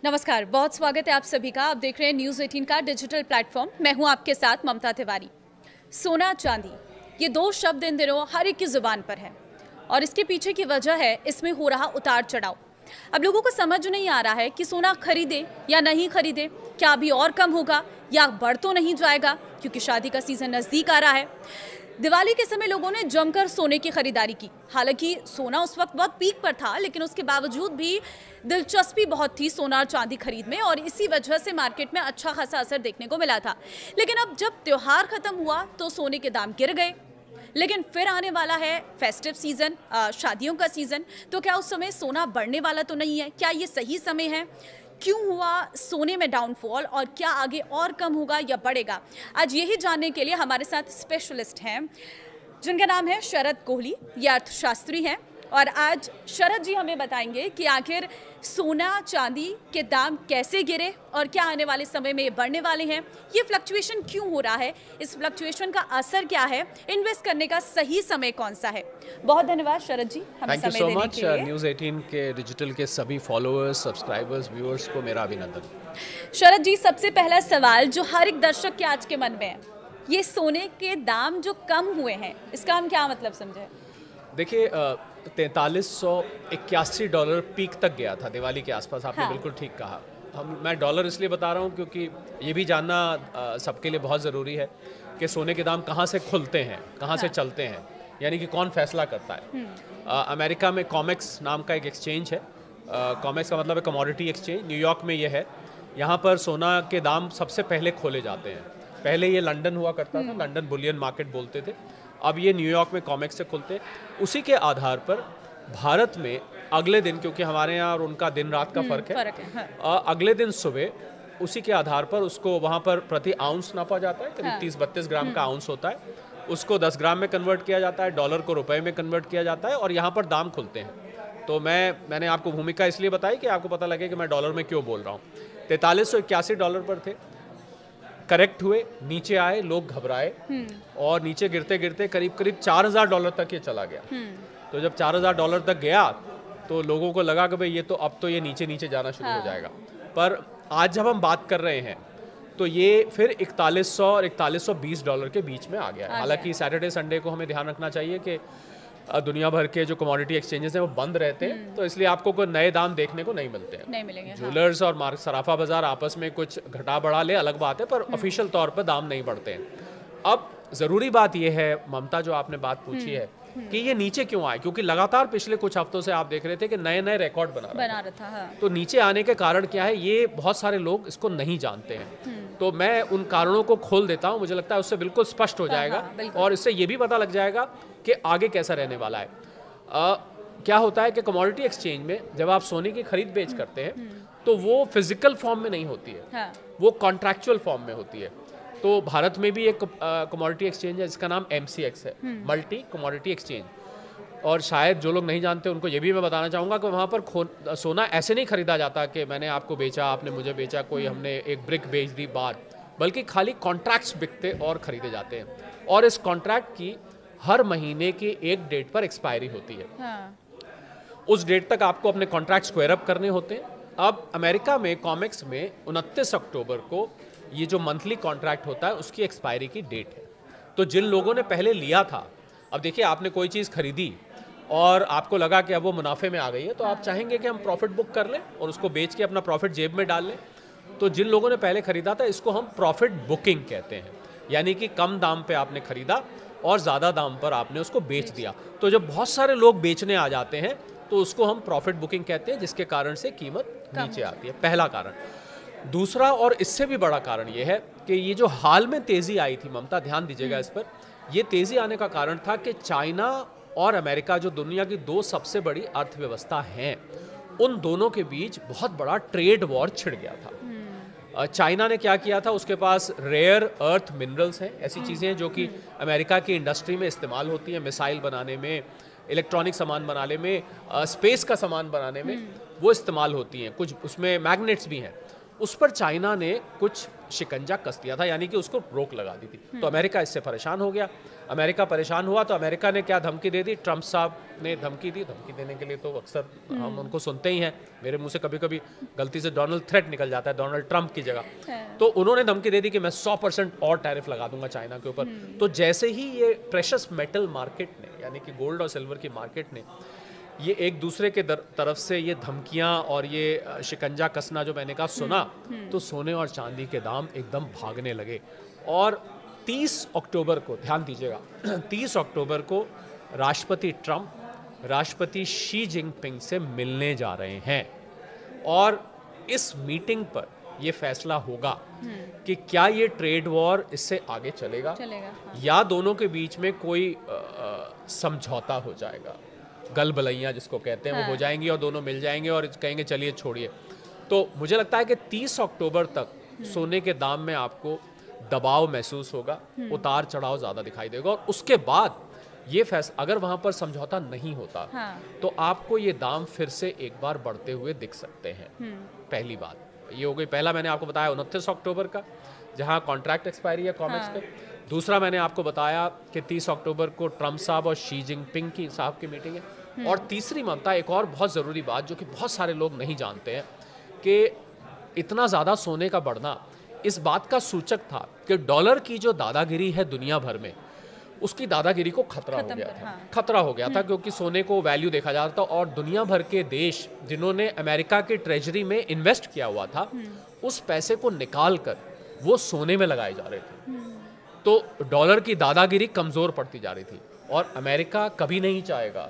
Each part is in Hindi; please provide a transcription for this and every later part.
नमस्कार, बहुत स्वागत है आप सभी का। आप देख रहे हैं न्यूज़ 18 का डिजिटल प्लेटफॉर्म। मैं हूं आपके साथ ममता तिवारी। सोना चांदी, ये दो शब्द इन दिनों हर एक की जुबान पर है और इसके पीछे की वजह है इसमें हो रहा उतार चढ़ाव। अब लोगों को समझ नहीं आ रहा है कि सोना खरीदे या नहीं खरीदे, क्या अभी और कम होगा या बढ़ तो नहीं जाएगा, क्योंकि शादी का सीजन नजदीक आ रहा है। दिवाली के समय लोगों ने जमकर सोने की खरीदारी की। हालांकि सोना उस वक्त बहुत पीक पर था, लेकिन उसके बावजूद भी दिलचस्पी बहुत थी सोना और चांदी खरीद में और इसी वजह से मार्केट में अच्छा खासा असर देखने को मिला था। लेकिन अब जब त्योहार खत्म हुआ तो सोने के दाम गिर गए। लेकिन फिर आने वाला है फेस्टिव सीजन, शादियों का सीजन, तो क्या उस समय सोना बढ़ने वाला तो नहीं है? क्या ये सही समय है? क्यों हुआ सोने में डाउनफॉल और क्या आगे और कम होगा या बढ़ेगा? आज यही जानने के लिए हमारे साथ स्पेशलिस्ट हैं जिनका नाम है शरद कोहली। ये अर्थशास्त्री हैं और आज शरद जी हमें बताएंगे कि आखिर सोना चांदी के दाम कैसे गिरे और क्या आने वाले समय में ये बढ़ने वाले हैं, ये फ्लक्चुएशन क्यों हो रहा है, इस फ्लक्चुएशन का असर क्या है, इन्वेस्ट करने का सही समय कौन सा है। बहुत धन्यवाद शरद जी हमें समय देने के लिए। Thank you so much. News 18 के डिजिटल के सभी फॉलोअर्स, सब्सक्राइबर्स, व्यूअर्स को मेरा अभिनंदन। शरद जी, सबसे पहला सवाल जो हर एक दर्शक के आज के मन में है, ये सोने के दाम जो कम हुए हैं इसका हम क्या मतलब समझे? देखिए, $4381 पीक तक गया था दिवाली के आसपास। आपने हाँ। बिल्कुल ठीक कहा। मैं डॉलर इसलिए बता रहा हूँ क्योंकि ये भी जानना सबके लिए बहुत ज़रूरी है कि सोने के दाम कहाँ से खुलते हैं, कहाँ से चलते हैं, यानी कि कौन फैसला करता है। अमेरिका में कॉमेक्स नाम का एक एक्सचेंज है। कॉमेक्स का मतलब है कमोडिटी एक्सचेंज। न्यूयॉर्क में ये है। यहाँ पर सोना के दाम सबसे पहले खोले जाते हैं। पहले ये लंदन हुआ करता था, लंदन बुलियन मार्केट बोलते थे। अब ये न्यूयॉर्क में कॉमेक्स से खुलते हैं। उसी के आधार पर भारत में अगले दिन, क्योंकि हमारे यहाँ और उनका दिन रात का फ़र्क है, हाँ। अगले दिन सुबह उसी के आधार पर उसको वहाँ पर प्रति आउंस नापा जाता है। करीब 30-32 ग्राम का आउंस होता है। उसको 10 ग्राम में कन्वर्ट किया जाता है, डॉलर को रुपए में कन्वर्ट किया जाता है और यहाँ पर दाम खुलते हैं। तो मैंने आपको भूमिका इसलिए बताई कि आपको पता लगे कि मैं डॉलर में क्यों बोल रहा हूँ। $4381 पर थे, करेक्ट हुए, नीचे आए, लोग घबराए और नीचे गिरते गिरते करीब करीब $4000 तक ये चला गया। तो जब $4000 तक गया तो लोगों को लगा कि भाई ये तो अब तो ये नीचे नीचे जाना शुरू हो जाएगा। पर आज जब हम बात कर रहे हैं तो ये फिर $4100 और $4120 के बीच में आ गया है। हालांकि सैटरडे संडे को हमें ध्यान रखना चाहिए कि दुनिया भर के जो कमोडिटी एक्सचेंजेस हैं वो बंद रहते हैं, तो इसलिए आपको कोई नए दाम देखने को नहीं मिलते हैं। नहीं मिलेंगे। ज्वेलर्स और सराफा बाजार आपस में कुछ घटा बढ़ा ले अलग बात है, पर ऑफिशियल तौर पर दाम नहीं बढ़ते हैं। अब ज़रूरी बात यह है ममता, जो आपने बात पूछी है कि ये नीचे क्यों आए, क्योंकि लगातार पिछले कुछ हफ्तों से आप देख रहे थे कि नए नए रिकॉर्ड बना रहा था। हाँ। तो नीचे आने के कारण क्या है, ये बहुत सारे लोग इसको नहीं जानते हैं। तो मैं उन कारणों को खोल देता हूँ, मुझे लगता है उससे बिल्कुल स्पष्ट हो जाएगा। और इससे ये भी पता लग जाएगा कि आगे कैसा रहने वाला है। क्या होता है कि कमोडिटी एक्सचेंज में जब आप सोने की खरीद बेच करते हैं तो वो फिजिकल फॉर्म में नहीं होती है। हाँ। वो कॉन्ट्रैक्चुअल फॉर्म में होती है। तो भारत में भी एक कमोडिटी एक्सचेंज है जिसका नाम MCX है, मल्टी कमोडिटी एक्सचेंज। और शायद जो लोग नहीं जानते उनको ये भी मैं बताना चाहूँगा कि वहाँ पर सोना ऐसे नहीं खरीदा जाता कि मैंने आपको बेचा, आपने मुझे बेचा, कोई हमने एक ब्रिक बेच दी बार, बल्कि खाली कॉन्ट्रैक्ट्स बिकते और ख़रीदे जाते हैं। और इस कॉन्ट्रैक्ट की हर महीने की एक डेट पर एक्सपायरी होती है। हाँ। उस डेट तक आपको अपने कॉन्ट्रैक्ट स्क्वायर अप करने होते हैं। अब अमेरिका में कॉमेक्स में 29 अक्टूबर को ये जो मंथली कॉन्ट्रैक्ट होता है उसकी एक्सपायरी की डेट है। तो जिन लोगों ने पहले लिया था, अब देखिए आपने कोई चीज़ खरीदी और आपको लगा कि अब वो मुनाफे में आ गई है, तो आप चाहेंगे कि हम प्रॉफिट बुक कर लें और उसको बेच के अपना प्रॉफिट जेब में डाल लें। तो जिन लोगों ने पहले खरीदा था, इसको हम प्रॉफिट बुकिंग कहते हैं, यानी कि कम दाम पे आपने खरीदा और ज़्यादा दाम पर आपने उसको बेच दिया। तो जब बहुत सारे लोग बेचने आ जाते हैं तो उसको हम प्रॉफिट बुकिंग कहते हैं, जिसके कारण से कीमत नीचे आती है। पहला कारण। दूसरा और इससे भी बड़ा कारण ये है कि ये जो हाल में तेज़ी आई थी, ममता ध्यान दीजिएगा इस पर, ये तेज़ी आने का कारण था कि चाइना और अमेरिका जो दुनिया की दो सबसे बड़ी अर्थव्यवस्था हैं, उन दोनों के बीच बहुत बड़ा ट्रेड वॉर छिड़ गया था। चाइना ने क्या किया था, उसके पास रेयर अर्थ मिनरल्स हैं, ऐसी चीज़ें हैं जो कि अमेरिका की इंडस्ट्री में इस्तेमाल होती हैं, मिसाइल बनाने में, इलेक्ट्रॉनिक सामान बनाने में, स्पेस का सामान बनाने में वो इस्तेमाल होती हैं। कुछ उसमें मैग्नेट्स भी हैं। उस पर चाइना ने कुछ शिकंजा कस दिया था, यानी कि उसको रोक लगा दी थी। तो अमेरिका इससे परेशान हो गया। अमेरिका परेशान हुआ तो अमेरिका ने क्या धमकी दे दी, ट्रंप साहब ने धमकी दी। धमकी देने के लिए तो अक्सर हम उनको सुनते ही हैं, मेरे मुंह से कभी कभी गलती से डोनाल्ड थ्रेट निकल जाता है डोनाल्ड ट्रंप की जगह। तो उन्होंने धमकी दे दी कि मैं 100% और टैरिफ लगा दूंगा चाइना के ऊपर। तो जैसे ही ये प्रेशस मेटल मार्केट ने, यानी कि गोल्ड और सिल्वर की मार्केट ने, ये एक दूसरे के तरफ से ये धमकियां और ये शिकंजा कसना जो मैंने कहा सुना, तो सोने और चांदी के दाम एकदम भागने लगे। और 30 अक्टूबर को, ध्यान दीजिएगा, 30 अक्टूबर को राष्ट्रपति ट्रंप राष्ट्रपति शी जिनपिंग से मिलने जा रहे हैं और इस मीटिंग पर ये फैसला होगा कि क्या ये ट्रेड वॉर इससे आगे चलेगा या दोनों के बीच में कोई समझौता हो जाएगा, गलबलैयाँ जिसको कहते हैं वो हो जाएंगी और दोनों मिल जाएंगे और कहेंगे चलिए छोड़िए। तो मुझे लगता है कि 30 अक्टूबर तक सोने के दाम में आपको दबाव महसूस होगा, उतार चढ़ाव ज़्यादा दिखाई देगा और उसके बाद ये फैसला, अगर वहाँ पर समझौता नहीं होता तो आपको ये दाम फिर से एक बार बढ़ते हुए दिख सकते हैं। पहली बात ये हो गई। पहला मैंने आपको बताया 29 अक्टूबर का, जहाँ कॉन्ट्रैक्ट एक्सपायरी है कॉमेक्स पे। दूसरा मैंने आपको बताया कि 30 अक्टूबर को ट्रंप साहब और शी जिनपिंग की साहब की मीटिंग है। और तीसरी ममता, एक और बहुत ज़रूरी बात जो कि बहुत सारे लोग नहीं जानते हैं, कि इतना ज़्यादा सोने का बढ़ना इस बात का सूचक था कि डॉलर की जो दादागिरी है दुनिया भर में, उसकी दादागिरी को खतरा हो गया था। खतरा हो गया था क्योंकि सोने को वैल्यू देखा जाता था और दुनिया भर के देश जिन्होंने अमेरिका की ट्रेजरी में इन्वेस्ट किया हुआ था, उस पैसे को निकाल कर वो सोने में लगाए जा रहे थे। तो डॉलर की दादागिरी कमज़ोर पड़ती जा रही थी और अमेरिका कभी नहीं चाहेगा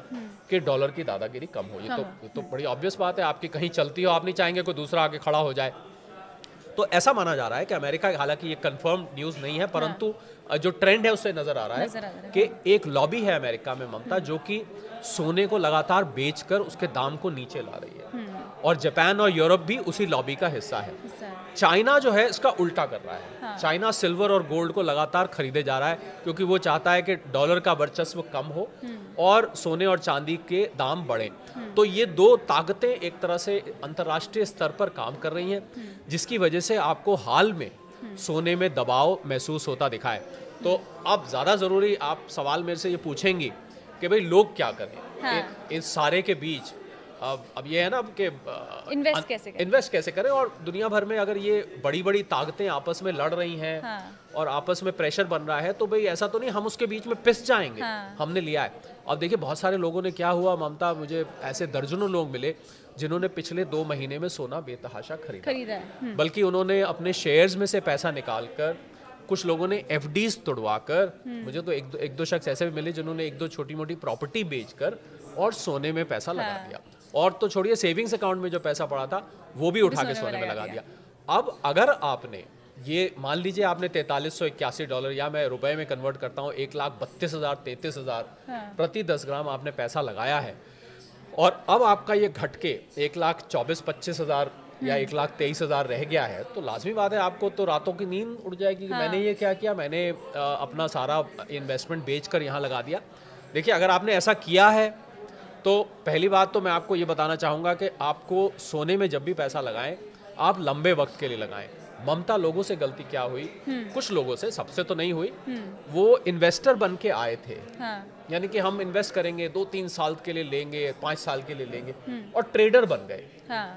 कि डॉलर की दादागिरी कम हो। ये तो बड़ी ऑब्वियस बात है, आपकी कहीं चलती हो, आप नहीं चाहेंगे कोई दूसरा आके खड़ा हो जाए। तो ऐसा माना जा रहा है कि अमेरिका, हालांकि ये कंफर्म न्यूज़ नहीं है, परंतु जो ट्रेंड है उससे नजर आ रहा है कि एक लॉबी है अमेरिका में ममता, जो कि सोने को लगातार बेचकर उसके दाम को नीचे ला रही है और जापान और यूरोप भी उसी लॉबी का हिस्सा है। चाइना जो है इसका उल्टा कर रहा है। चाइना सिल्वर और गोल्ड को लगातार खरीदे जा रहा है क्योंकि वो चाहता है कि डॉलर का वर्चस्व कम हो और सोने और चांदी के दाम बढ़ें। तो ये दो ताकतें एक तरह से अंतर्राष्ट्रीय स्तर पर काम कर रही हैं, जिसकी वजह से आपको हाल में सोने में दबाव महसूस होता दिखा है। तो अब ज़्यादा ज़रूरी, आप सवाल मेरे से ये पूछेंगी कि भाई लोग क्या करें इस सारे के बीच। अब ये है ना कि इन्वेस्ट कैसे करें, और दुनिया भर में अगर ये बड़ी बड़ी ताकतें आपस में लड़ रही हैं और आपस में प्रेशर बन रहा है, तो भाई ऐसा तो नहीं हम उसके बीच में पिस जाएंगे। हमने लिया है। अब देखिए बहुत सारे लोगों ने, क्या हुआ ममता, मुझे ऐसे दर्जनों लोग मिले जिन्होंने पिछले 2 महीने में सोना बेतहाशा खरीदा है। बल्कि उन्होंने अपने शेयर्स में से पैसा निकाल कर, कुछ लोगों ने एफडीज तुड़वा कर, मुझे तो एक दो शख्स ऐसे भी मिले जिन्होंने 1-2 छोटी मोटी प्रॉपर्टी बेचकर और सोने में पैसा लगा दिया। और तो छोड़िए, सेविंग्स अकाउंट में जो पैसा पड़ा था वो भी उठा के सोने में लगा दिया। अब अगर आपने ये मान लीजिए आपने $4381, या मैं रुपए में कन्वर्ट करता हूँ 1,32,000 प्रति 10 ग्राम आपने पैसा लगाया है, और अब आपका ये घट के 1,24,25,000 या 1,23,000 रह गया है, तो लाजमी बात है आपको तो रातों की नींद उड़ जाएगी कि मैंने ये क्या किया, मैंने अपना सारा इन्वेस्टमेंट बेचकर यहाँ लगा दिया। देखिए अगर आपने ऐसा किया है तो पहली बात तो मैं आपको ये बताना चाहूँगा कि आपको सोने में जब भी पैसा लगाएं, आप लंबे वक्त के लिए लगाएं। ममता, लोगों से गलती क्या हुई, कुछ लोगों से, सबसे तो नहीं हुई, वो इन्वेस्टर बन के आए थे। यानी कि हम इन्वेस्ट करेंगे, 2-3 साल के लिए लेंगे, 5 साल के लिए लेंगे, और ट्रेडर बन गए।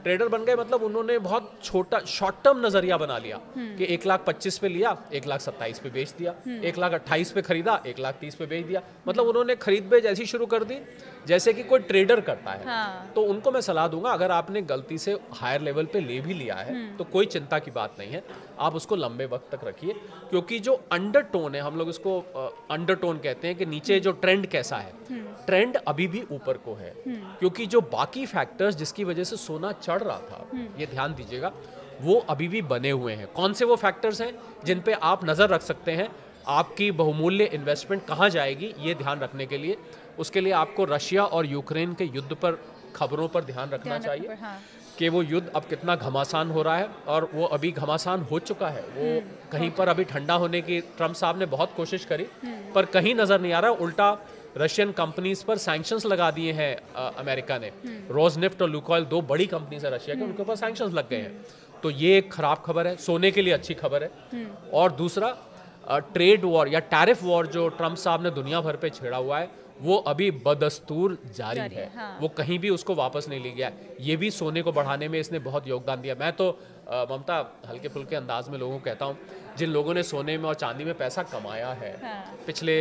ट्रेडर बन गए मतलब उन्होंने बहुत छोटा शॉर्ट टर्म नजरिया बना लिया कि 1,25,000 पे लिया, 1,27,000 पे बेच दिया, 1,28,000 पे खरीदा, 1,30,000 पे बेच दिया। मतलब उन्होंने खरीद बेच ऐसी शुरू कर दी जैसे कि कोई ट्रेडर करता है। तो उनको मैं सलाह दूंगा, अगर आपने गलती से हायर लेवल पे ले भी लिया है तो कोई चिंता की बात नहीं है, आप उसको लंबे वक्त तक रखिए। क्योंकि जो अंडरटोन है, हम लोग इसको अंडरटोन कहते हैं, कि नीचे जो ट्रेंड कैसा है, ट्रेंड अभी भी ऊपर को है। क्योंकि जो बाकी फैक्टर्स जिसकी वजह से सोना चढ़ रहा था, ये ध्यान दीजिएगा, वो अभी भी बने हुए हैं। कौन से वो फैक्टर्स हैं जिन पे आप नज़र रख सकते हैं, आपकी बहुमूल्य इन्वेस्टमेंट कहाँ जाएगी ये ध्यान रखने के लिए? उसके लिए आपको रशिया और यूक्रेन के युद्ध पर, खबरों पर ध्यान रखना चाहिए कि वो युद्ध अब कितना घमासान हो रहा है, और वो अभी घमासान हो चुका है। वो कहीं पर अभी ठंडा होने की ट्रंप साहब ने बहुत कोशिश करी, पर कहीं नज़र नहीं आ रहा। उल्टा रशियन कंपनीज पर सैंक्शंस लगा दिए हैं अमेरिका ने। रोजनेफ्ट और लुकोइल 2 बड़ी कंपनीज है रशिया के, उनके ऊपर सैंक्शंस लग गए हैं। तो ये एक खराब खबर है, सोने के लिए अच्छी खबर है। और दूसरा, ट्रेड वॉर या टैरिफ वॉर जो ट्रम्प साहब ने दुनिया भर पे छेड़ा हुआ है वो अभी बदस्तूर जारी है। हाँ। वो कहीं भी उसको वापस नहीं ले गया। ये भी सोने को बढ़ाने में इसने बहुत योगदान दिया। मैं तो ममता हल्के फुल्के अंदाज में लोगों को कहता हूँ, जिन लोगों ने सोने में और चांदी में पैसा कमाया है पिछले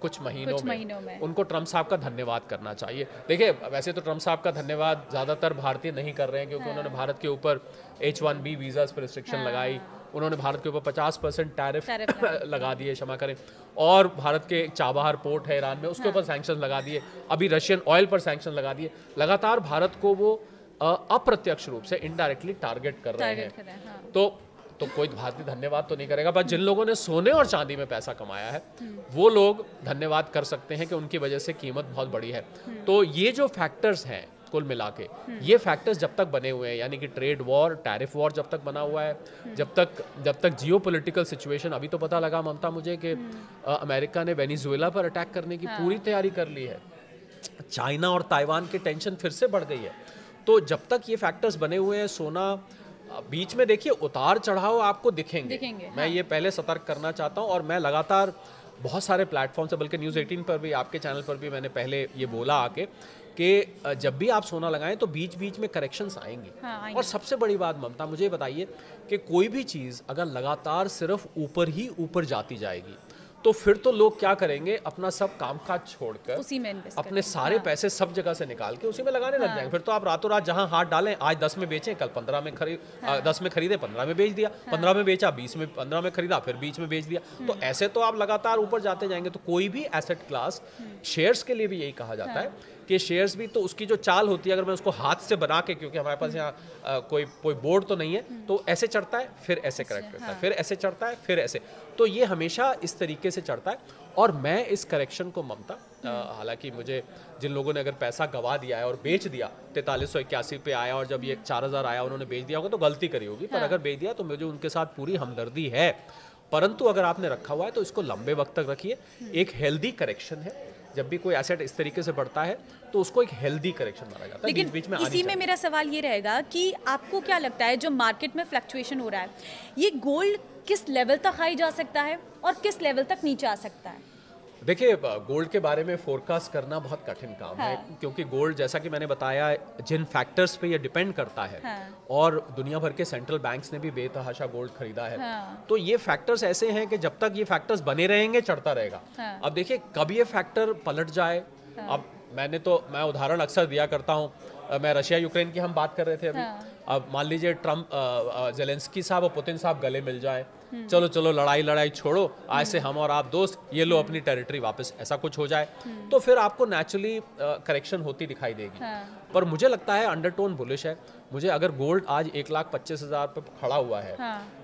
कुछ महीनों में उनको ट्रम्प साहब का धन्यवाद करना चाहिए। देखिए वैसे तो ट्रम्प साहब का धन्यवाद ज़्यादातर भारतीय नहीं कर रहे हैं क्योंकि उन्होंने भारत के ऊपर H1B वीज़ास पर रिस्ट्रिक्शन लगाई, उन्होंने भारत के ऊपर 50% टैरिफ लगा दिए, क्षमा करें, और भारत के चाबहार पोर्ट है ईरान में उसके ऊपर सैंक्शन लगा दिए, अभी रशियन ऑयल पर सैंक्शन लगा दिए। लगातार भारत को वो अप्रत्यक्ष रूप से इनडायरेक्टली टारगेट कर रहे हैं। तो कोई भारतीय धन्यवाद तो नहीं करेगा, पर जिन लोगों ने सोने और चांदी में पैसा कमाया है वो लोग धन्यवाद कर सकते हैं कि उनकी वजह से कीमत बहुत बड़ी है। तो ये जो फैक्टर्स हैं कुल मिला के, ये फैक्टर्स जब तक बने हुए हैं, यानी कि ट्रेड वॉर, टैरिफ वॉर जब तक बना हुआ है, जब तक जियोपॉलिटिकल सिचुएशन, अभी तो पता लगा ममता मुझे कि अमेरिका ने वेनेजुएला पर अटैक करने की पूरी तैयारी कर ली है, चाइना और ताइवान की टेंशन फिर से बढ़ गई है। तो जब तक ये फैक्टर्स बने हुए हैं, सोना बीच में देखिए उतार चढ़ाव आपको दिखेंगे। मैं ये पहले सतर्क करना चाहता हूँ, और मैं लगातार बहुत सारे प्लेटफॉर्म से, बल्कि न्यूज़ 18 पर भी, आपके चैनल पर भी मैंने पहले ये बोला आके कि जब भी आप सोना लगाएं तो बीच बीच में करेक्शंस आएंगी। और सबसे बड़ी बात ममता मुझे बताइए कि कोई भी चीज़ अगर लगातार सिर्फ ऊपर ही ऊपर जाती जाएगी तो फिर तो लोग क्या करेंगे, अपना सब कामकाज छोड़कर उसी में इन्वेस्ट अपने सारे पैसे सब जगह से निकाल के उसी में लगाने लग जाएंगे। फिर तो आप रातों रात जहां हाथ डालें, आज 10 में बेचें, कल 15 में 10 में खरीदे, 15 में बेच दिया, 15 में बेचा, 20 में 15 में खरीदा, फिर 20 में बेच दिया। तो ऐसे तो आप लगातार ऊपर जाते जाएंगे। तो कोई भी एसेट क्लास, शेयर्स के लिए भी यही कहा जाता है कि शेयर्स भी तो उसकी जो चाल होती है, अगर मैं उसको हाथ से बना के, क्योंकि हमारे पास यहाँ कोई बोर्ड तो नहीं है, तो ऐसे चढ़ता है, फिर ऐसे करेक्ट करता है, फिर ऐसे चढ़ता है, फिर ऐसे, तो ये हमेशा इस तरीके से चढ़ता है। और मैं इस करेक्शन को ममता, हालांकि मुझे जिन लोगों ने अगर पैसा गवा दिया है और बेच दिया, 4381 पे आया और जब ये 4000 आया उन्होंने बेच दिया होगा तो गलती करी होगी, पर अगर बेच दिया तो मुझे उनके साथ पूरी हमदर्दी है। परंतु अगर आपने रखा हुआ है तो इसको लंबे वक्त तक रखिए। एक हेल्दी करेक्शन है, जब भी कोई एसेट इस तरीके से बढ़ता है तो उसको एक हेल्दी करेक्शन माना जाता है। लेकिन बीच में इसी में मेरा सवाल ये रहेगा कि आपको क्या लगता है, जो मार्केट में फ्लक्चुएशन हो रहा है, ये गोल्ड किस लेवल तक हाई जा सकता है और किस लेवल तक नीचे आ सकता है? देखिए, गोल्ड के बारे में फोरकास्ट करना बहुत कठिन काम है, क्योंकि गोल्ड, जैसा कि मैंने बताया, जिन फैक्टर्स पे ये डिपेंड करता है, और दुनिया भर के सेंट्रल बैंक्स ने भी बेतहाशा गोल्ड खरीदा है। तो ये फैक्टर्स ऐसे हैं कि जब तक ये फैक्टर्स बने रहेंगे चढ़ता रहेगा। अब देखिए कब ये फैक्टर पलट जाए। अब मैं उदाहरण अक्सर दिया करता हूँ, मैं रशिया यूक्रेन की हम बात कर रहे थे अभी। अब मान लीजिए ट्रम्प, जेलेंस्की साहब और पुतिन साहब गले मिल जाए, चलो लड़ाई छोड़ो, आज से हम और आप दोस्त, ये लो अपनी टेरिटरी वापस, ऐसा कुछ हो जाए तो फिर आपको नेचुरली करेक्शन होती दिखाई देगी। पर मुझे लगता है अंडरटोन बुलिश है। मुझे अगर गोल्ड आज 1,25,000 पे खड़ा हुआ है,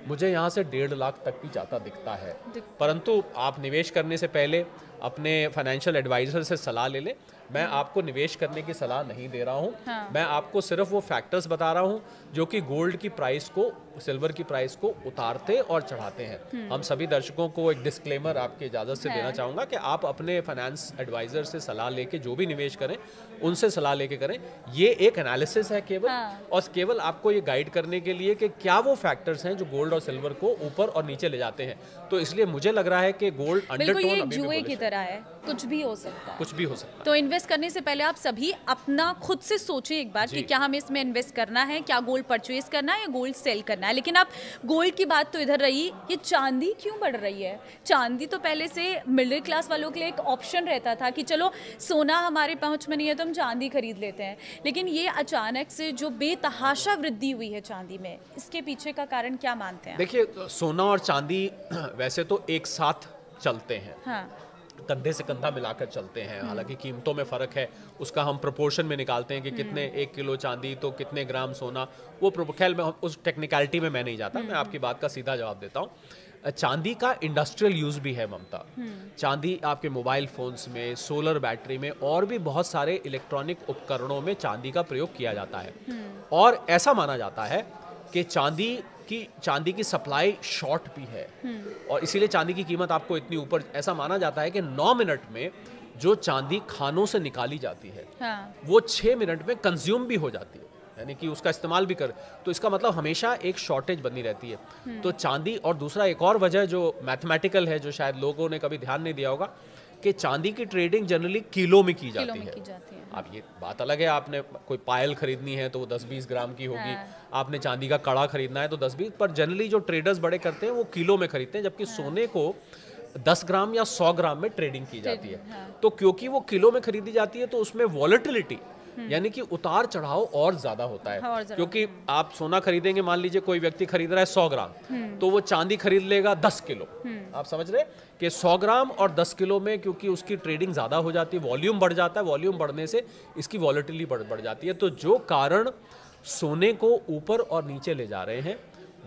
मुझे यहाँ से 1.5 लाख तक भी जाता दिखता है। परंतु आप निवेश करने से पहले अपने फाइनेंशियल एडवाइजर से सलाह ले लें। मैं आपको निवेश करने की सलाह नहीं दे रहा हूँ, मैं आपको सिर्फ वो फैक्टर्स बता रहा हूँ जो कि गोल्ड की प्राइस को, सिल्वर की प्राइस को उतारते और चढ़ाते हैं। हम सभी दर्शकों को एक डिस्क्लेमर आपकी इजाज़त से देना चाहूँगा कि आप अपने फाइनेंस एडवाइज़र से सलाह लेके जो भी निवेश करें, उनसे सलाह लेके करें। ये एक एनालिसिस है केवल, और केवल आपको ये गाइड करने के लिए कि क्या वो फैक्टर्स हैं जो गोल्ड और सिल्वर को ऊपर और नीचे ले जाते हैं। तो इसलिए मुझे लग रहा है कि गोल्ड अंडरटोन अभी भी जुए की तरह है, कुछ भी हो सकता है, कुछ भी हो सकता है। तो इन्वेस्ट करने से पहले आप सभी अपना खुद से सोचें एक बार कि क्या हमें इसमें इन्वेस्ट करना है, क्या गोल्ड परचेज करना है या गोल्ड सेल करना है। लेकिन आप गोल्ड की बात तो इधर रही, ये चांदी क्यों बढ़ रही है? चांदी तो पहले से मिडिल क्लास वालों के लिए एक ऑप्शन रहता था कि चलो सोना हमारे पहुंच में नहीं है तो हम चांदी खरीद लेते हैं, लेकिन ये अचानक से जो बेतहाशा वृद्धि हुई है चांदी में, इसके पीछे का कारण क्या मानते हैं? देखिए, सोना और चांदी वैसे तो एक साथ चलते हैं, कंधे से कंधा मिलाकर चलते हैं। हालांकि कीमतों में फ़र्क है, उसका हम प्रोपोर्शन में निकालते हैं कि कितने 1 किलो चांदी तो कितने ग्राम सोना, वो खैर मैं उस टेक्निकलिटी में मैं नहीं जाता, मैं आपकी बात का सीधा जवाब देता हूँ। चांदी का इंडस्ट्रियल यूज़ भी है ममता। चांदी आपके मोबाइल फ़ोन्स में, सोलर बैटरी में और भी बहुत सारे इलेक्ट्रॉनिक उपकरणों में चांदी का प्रयोग किया जाता है। और ऐसा माना जाता है कि चांदी की सप्लाई शॉर्ट भी है, और इसीलिए चांदी की कीमत आपको इतनी ऊपर, ऐसा माना जाता है कि 9 मिनट में जो चांदी खानों से निकाली जाती है, वो 6 मिनट में कंज्यूम भी हो जाती है। यानी कि उसका इस्तेमाल भी कर, तो इसका मतलब हमेशा एक शॉर्टेज बनी रहती है। तो चांदी, और दूसरा एक और वजह जो मैथमेटिकल है, जो शायद लोगों ने कभी ध्यान नहीं दिया होगा, कि चांदी की ट्रेडिंग जनरली किलो में की जाती है। अब ये बात अलग है, आपने कोई पायल खरीदनी है तो वो 10-20 ग्राम की होगी, आपने चांदी का कड़ा खरीदना है तो 10-20, पर जनरली जो ट्रेडर्स बड़े करते हैं वो किलो में खरीदते हैं, जबकि सोने को 10 ग्राम या 100 ग्राम में ट्रेडिंग की जाती है। तो क्योंकि वो किलो में खरीदी जाती है तो उसमें वॉलेटिलिटी यानी कि उतार चढ़ाव और ज्यादा होता है। क्योंकि आप सोना खरीदेंगे, मान लीजिए कोई व्यक्ति खरीद रहा है 100 ग्राम, तो वो चांदी खरीद लेगा 10 किलो। आप समझ रहे कि 100 ग्राम और 10 किलो में क्योंकि उसकी ट्रेडिंग ज्यादा हो जाती है, वॉल्यूम बढ़ जाता है, वॉल्यूम बढ़ने से इसकी वॉलेटिलिटी बढ़ जाती है। तो जो कारण सोने को ऊपर और नीचे ले जा रहे हैं,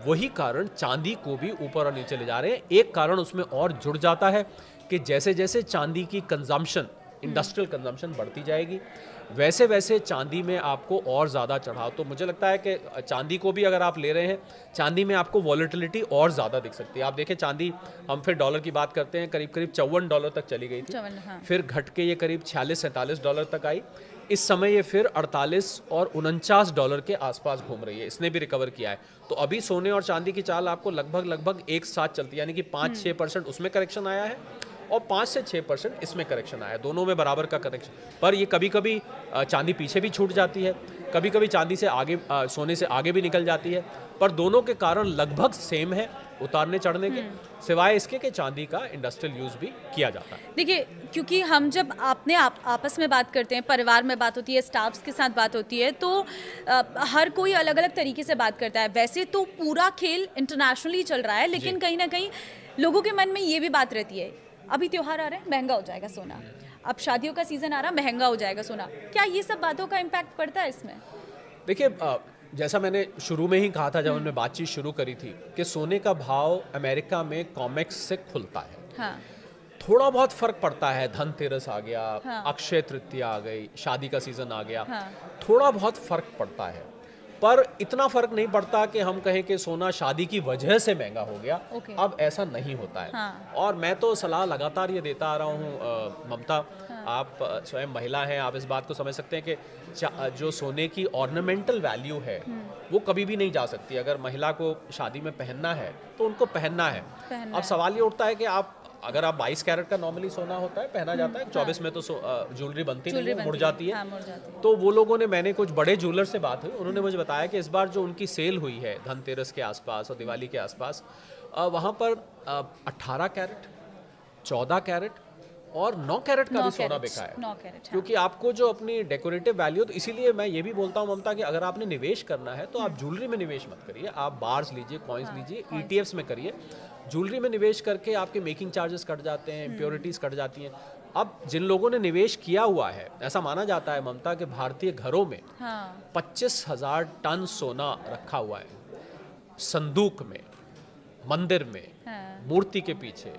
वही कारण चांदी को भी ऊपर और नीचे ले जा रहे हैं। एक कारण उसमें और जुड़ जाता है कि जैसे जैसे चांदी की कंजम्पशन, इंडस्ट्रियल कंजम्पशन बढ़ती जाएगी, वैसे वैसे चांदी में आपको और ज़्यादा चढ़ाव। तो मुझे लगता है कि चांदी को भी अगर आप ले रहे हैं, चांदी में आपको वॉलेटिलिटी और ज़्यादा दिख सकती है। आप देखें चांदी, हम फिर डॉलर की बात करते हैं, करीब करीब $54 तक चली गई थी, फिर घट के ये करीब $46-47 तक आई। इस समय ये फिर 48 और $49 के आसपास घूम रही है, इसने भी रिकवर किया है। तो अभी सोने और चांदी की चाल आपको लगभग एक साथ चलती है, यानी कि 5-6% उसमें करेक्शन आया है और 5 से 6% इसमें करेक्शन आया है, दोनों में बराबर का करेक्शन। पर ये कभी कभी चांदी पीछे भी छूट जाती है, कभी कभी चांदी से आगे, सोने से आगे भी निकल जाती है, पर दोनों के कारण लगभग सेम है उतारने चढ़ने के, सिवाय इसके कि चांदी का इंडस्ट्रियल यूज़ भी किया जाता है। देखिए, क्योंकि हम जब आपस में बात करते हैं, परिवार में बात होती है, स्टाफ्स के साथ बात होती है, तो हर कोई अलग अलग तरीके से बात करता है। वैसे तो पूरा खेल इंटरनेशनली चल रहा है, लेकिन कहीं ना कहीं लोगों के मन में ये भी बात रहती है, अभी त्योहार आ रहे हैं, महंगा हो जाएगा सोना, अब शादियों का सीजन आ रहा, महंगा हो जाएगा सोना। क्या ये सब बातों का इम्पैक्ट पड़ता है इसमें? देखिए, जैसा मैंने शुरू में ही कहा था जब हमने बातचीत शुरू करी थी, कि सोने का भाव अमेरिका में कॉमेक्स से खुलता है। हाँ। थोड़ा बहुत फर्क पड़ता है, धनतेरस आ गया, हाँ। अक्षय तृतीया आ गई, शादी का सीजन आ गया, हाँ। थोड़ा बहुत फर्क पड़ता है, पर इतना फर्क नहीं पड़ता कि हम कहें कि सोना शादी की वजह से महंगा हो गया। अब ऐसा नहीं होता है। हाँ। और मैं तो सलाह लगातार ये देता आ रहा हूँ, ममता, आप स्वयं महिला हैं, आप इस बात को समझ सकते हैं कि जो सोने की ऑर्नामेंटल वैल्यू है वो कभी भी नहीं जा सकती। अगर महिला को शादी में पहनना है तो उनको पहनना है। अब सवाल ये उठता है कि अगर आप 22 कैरेट का नॉर्मली सोना होता है, पहना जाता है, 24 में तो ज्वेलरी बनती नहीं है, मुड़ जाती है। हाँ, मुड़ जाती है। तो वो लोगों ने, मैंने कुछ बड़े ज्वेलर से बात हुई, उन्होंने मुझे बताया कि इस बार जो उनकी सेल हुई है धनतेरस के आसपास और दिवाली के आसपास, वहाँ पर 18 कैरेट, 14 कैरेट और 9 कैरेट का भी सोना बिका है। 9 कैरेट, क्योंकि आपको जो अपनी डेकोरेटिव वैल्यू, तो इसीलिए मैं ये भी बोलता हूँ ममता कि अगर आपने निवेश करना है तो आप ज्वेलरी में निवेश मत करिए, आप बार्स लीजिए, कॉइन्स लीजिए, ETFs में करिए। ज्वेलरी में निवेश करके आपके मेकिंग चार्जेस कट जाते हैं, इम्प्योरिटीज़ कट जाती हैं। अब जिन लोगों ने निवेश किया हुआ है, ऐसा माना जाता है ममता कि भारतीय घरों में 25,000 टन सोना रखा हुआ है, संदूक में, मंदिर में, मूर्ति के पीछे,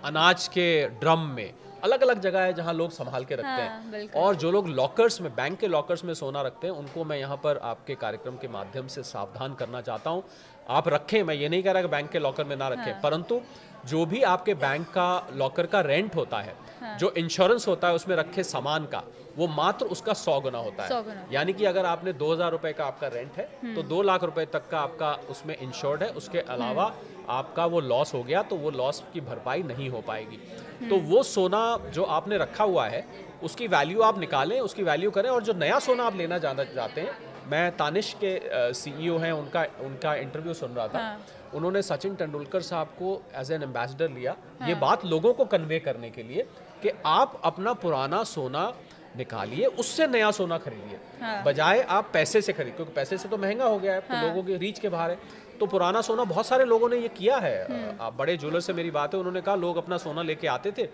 अनाज के ड्रम में, अलग अलग जगह है जहां लोग संभाल के रखते हैं। और जो लोग लॉकर्स में, बैंक के लॉकर्स में सोना रखते हैं, उनको मैं यहाँ पर आपके कार्यक्रम के माध्यम से सावधान करना चाहता हूँ। आप रखें, मैं ये नहीं कह रहा कि बैंक के लॉकर में ना रखें, परंतु जो भी आपके बैंक का लॉकर का रेंट होता है, जो इंश्योरेंस होता है उसमें रखे सामान का, वो मात्र उसका 100 गुना होता है। यानी कि अगर आपने 2,000 रुपए का आपका रेंट है तो 2 लाख रुपए तक का आपका उसमें इंश्योर्ड है, उसके अलावा आपका वो लॉस हो गया तो वो लॉस की भरपाई नहीं हो पाएगी। तो वो सोना जो आपने रखा हुआ है उसकी वैल्यू आप निकालें, उसकी वैल्यू करें। और जो नया सोना आप लेना जाना चाहते हैं, मैं तानिश के CEO हैं, उनका इंटरव्यू सुन रहा था। उन्होंने सचिन तेंदुलकर साहब को एज एन एम्बेसडर लिया, ये बात लोगों को कन्वे करने के लिए कि आप अपना पुराना सोना निकालिए, उससे नया सोना खरीदिए, बजाय आप पैसे से खरीदिए, क्योंकि पैसे से तो महंगा हो गया है, तो लोगों के रीच के बाहर है। तो पुराना सोना, बहुत सारे लोगों ने ये किया है। आप बड़े ज्वेलर से मेरी बात है, उन्होंने कहा लोग अपना सोना लेके आते थे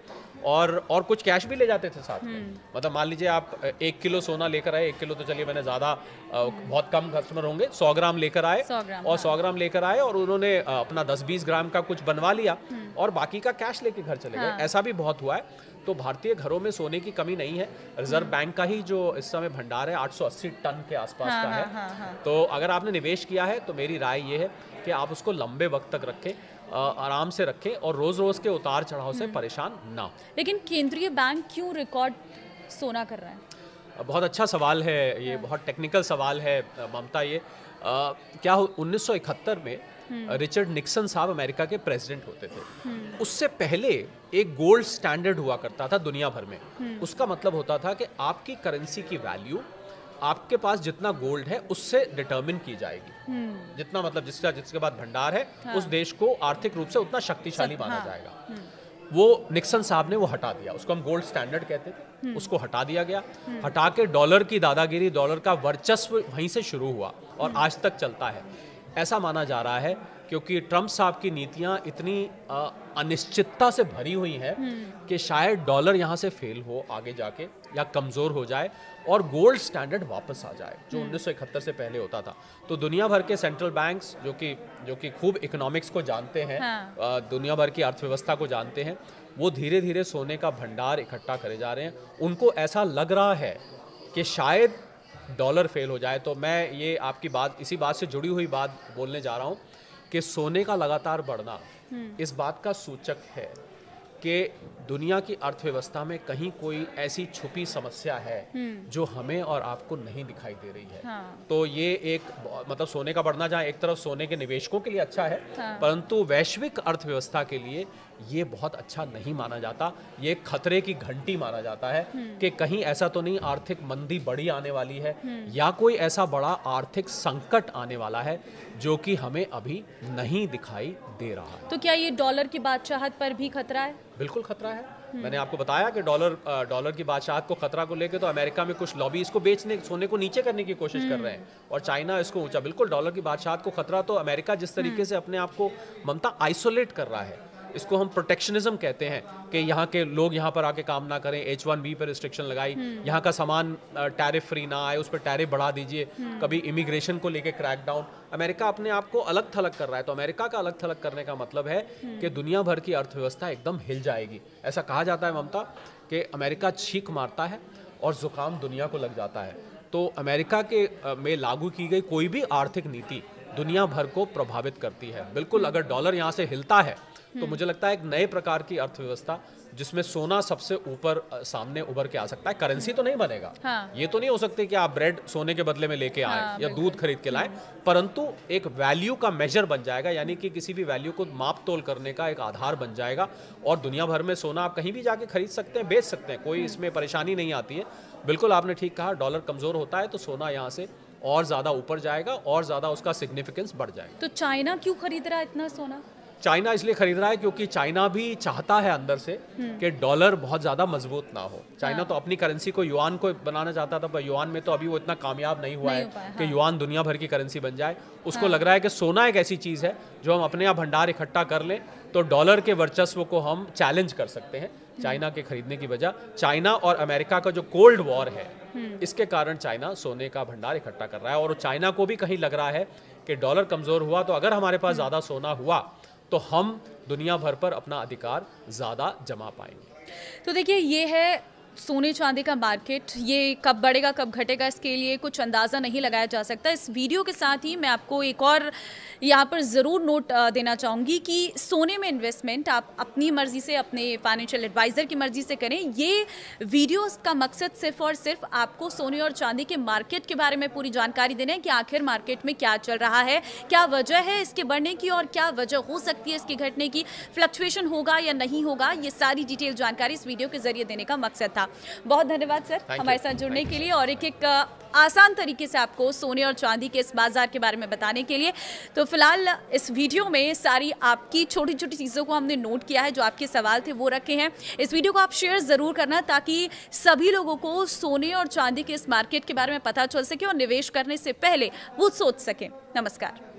और कुछ कैश भी ले जाते थे साथ में। मतलब मान लीजिए आप 1 किलो सोना लेकर आए, 1 किलो तो चलिए मैंने ज़्यादा, बहुत कम कस्टमर होंगे, 100 ग्राम लेकर आए, और 100 ग्राम लेकर आए और उन्होंने अपना 10-20 ग्राम का कुछ बनवा लिया और बाकी का कैश लेके घर चले गए। ऐसा भी बहुत हुआ है। तो भारतीय घरों में सोने की कमी नहीं है। रिजर्व बैंक का ही जो इस समय भंडार है 880 टन के आसपास का है। तो अगर आपने निवेश किया है तो मेरी राय ये है कि आप उसको लंबे वक्त तक रखें, आराम से रखें और रोज रोज के उतार चढ़ाव से परेशान ना हो। लेकिन केंद्रीय बैंक क्यों रिकॉर्ड सोना कर रहा है? बहुत अच्छा सवाल है ये, बहुत टेक्निकल सवाल है ममता। ये क्या 1971 में रिचर्ड निक्सन साहब अमेरिका के प्रेसिडेंट होते थे। उससे पहले एक गोल्ड स्टैंडर्ड हुआ करता था दुनिया भर में। उसका मतलब होता था कि आपकी करेंसी की वैल्यू आपके पास जितना गोल्ड है उससे डिटरमिन की जाएगी। जितना मतलब जिसके बाद भंडार है, हाँ। उस देश को आर्थिक रूप से उतना शक्तिशाली माना हाँ। जाएगा। वो निक्सन साहब ने वो हटा दिया, उसको हम गोल्ड स्टैंडर्ड कहते थे, उसको हटा दिया गया। हटा के डॉलर की दादागिरी, डॉलर का वर्चस्व वहीं से शुरू हुआ और आज तक चलता है। ऐसा माना जा रहा है क्योंकि ट्रंप साहब की नीतियां इतनी अनिश्चितता से भरी हुई हैं कि शायद डॉलर यहाँ से फेल हो आगे जाके, या कमज़ोर हो जाए और गोल्ड स्टैंडर्ड वापस आ जाए जो 1971 से पहले होता था। तो दुनिया भर के सेंट्रल बैंक्स जो कि खूब इकोनॉमिक्स को जानते हैं, हाँ। दुनिया भर की अर्थव्यवस्था को जानते हैं, वो धीरे धीरे सोने का भंडार इकट्ठा करे जा रहे हैं। उनको ऐसा लग रहा है कि शायद डॉलर फेल हो जाए। तो मैं ये आपकी बात, इसी बात से जुड़ी हुई बात बोलने जा रहा हूँ कि सोने का लगातार बढ़ना इस बात का सूचक है कि दुनिया की अर्थव्यवस्था में कहीं कोई ऐसी छुपी समस्या है जो हमें और आपको नहीं दिखाई दे रही है। हाँ। तो ये एक मतलब सोने का बढ़ना जहाँ एक तरफ सोने के निवेशकों के लिए अच्छा है, हाँ। परंतु वैश्विक अर्थव्यवस्था के लिए ये बहुत अच्छा नहीं माना जाता। ये खतरे की घंटी माना जाता है कि कहीं ऐसा तो नहीं आर्थिक मंदी बड़ी आने वाली है या कोई ऐसा बड़ा आर्थिक संकट आने वाला है जो कि हमें अभी नहीं दिखाई दे रहा है। तो क्या ये डॉलर की बादशाहत पर भी खतरा है? बिल्कुल खतरा है। मैंने आपको बताया कि डॉलर की बादशाहत को खतरा को लेकर तो अमेरिका में कुछ लॉबी इसको बेचने, सोने को नीचे करने की कोशिश कर रहे हैं और चाइना इसको ऊंचा। बिल्कुल डॉलर की बादशाहत को खतरा, तो अमेरिका जिस तरीके से अपने आप को ममता आइसोलेट कर रहा है, इसको हम प्रोटेक्शनिज्म कहते हैं कि यहाँ के लोग यहाँ पर आके काम ना करें, H1B पर रिस्ट्रिक्शन लगाई, यहाँ का सामान टैरिफ फ्री ना आए, उस पर टैरिफ बढ़ा दीजिए, कभी इमिग्रेशन को लेके क्रैकडाउन। अमेरिका अपने आप को अलग थलग कर रहा है। तो अमेरिका का अलग थलग करने का मतलब है कि दुनिया भर की अर्थव्यवस्था एकदम हिल जाएगी। ऐसा कहा जाता है ममता कि अमेरिका छींक मारता है और जुकाम दुनिया को लग जाता है। तो अमेरिका के में लागू की गई कोई भी आर्थिक नीति दुनिया भर को प्रभावित करती है। बिल्कुल अगर डॉलर यहाँ से हिलता है तो मुझे लगता है एक नए प्रकार की अर्थव्यवस्था जिसमें सोना सबसे ऊपर सामने उभर के आ सकता है। करेंसी तो नहीं बनेगा, हाँ। ये तो नहीं हो सकते कि आप ब्रेड सोने के बदले में लेके आए, हाँ, या दूध खरीद के लाएं, परंतु एक वैल्यू का मेजर बन जाएगा, यानी कि किसी भी वैल्यू को माप तोल करने का एक आधार बन जाएगा। और दुनिया भर में सोना आप कहीं भी जाके खरीद सकते हैं, बेच सकते हैं, कोई इसमें परेशानी नहीं आती है। बिल्कुल आपने ठीक कहा, डॉलर कमजोर होता है तो सोना यहाँ से और ज्यादा ऊपर जाएगा और ज्यादा उसका सिग्निफिकेंस बढ़ जाएगा। तो चाइना क्यों खरीद रहा है इतना सोना? चाइना इसलिए खरीद रहा है क्योंकि चाइना भी चाहता है अंदर से कि डॉलर बहुत ज़्यादा मजबूत ना हो। चाइना हाँ। तो अपनी करेंसी को युआन को बनाना चाहता था, पर युआन में तो अभी वो इतना कामयाब नहीं हुआ है कि युआन दुनिया भर की करेंसी बन जाए। उसको लग रहा है कि सोना एक ऐसी चीज़ है जो हम अपने यहाँ भंडार इकट्ठा कर लें तो डॉलर के वर्चस्व को हम चैलेंज कर सकते हैं। चाइना के खरीदने की वजह चाइना और अमेरिका का जो कोल्ड वॉर है, इसके कारण चाइना सोने का भंडार इकट्ठा कर रहा है। और चाइना को भी कहीं लग रहा है कि डॉलर कमज़ोर हुआ तो अगर हमारे पास ज़्यादा सोना हुआ तो हम दुनिया भर पर अपना अधिकार ज़्यादा जमा पाएंगे। तो देखिए, ये है सोने चांदी का मार्केट। ये कब बढ़ेगा कब घटेगा इसके लिए कुछ अंदाज़ा नहीं लगाया जा सकता। इस वीडियो के साथ ही मैं आपको एक और यहाँ पर ज़रूर नोट देना चाहूँगी कि सोने में इन्वेस्टमेंट आप अपनी मर्ज़ी से, अपने फाइनेंशियल एडवाइज़र की मर्ज़ी से करें। ये वीडियो का मकसद सिर्फ और सिर्फ आपको सोने और चांदी के मार्केट के बारे में पूरी जानकारी देना है कि आखिर मार्केट में क्या चल रहा है, क्या वजह है इसके बढ़ने की और क्या वजह हो सकती है इसके घटने की, फ्लक्चुएशन होगा या नहीं होगा, ये सारी डिटेल जानकारी इस वीडियो के जरिए देने का मकसद था। बहुत धन्यवाद सर हमारे साथ जुड़ने के लिए और एक आसान तरीके से आपको सोने और चांदी के इस बाजार के बारे में बताने के लिए। तो फिलहाल इस वीडियो में सारी आपकी छोटी छोटी चीज़ों को हमने नोट किया है, जो आपके सवाल थे वो रखे हैं। इस वीडियो को आप शेयर ज़रूर करना ताकि सभी लोगों को सोने और चांदी के इस मार्केट के बारे में पता चल सके और निवेश करने से पहले वो सोच सकें। नमस्कार।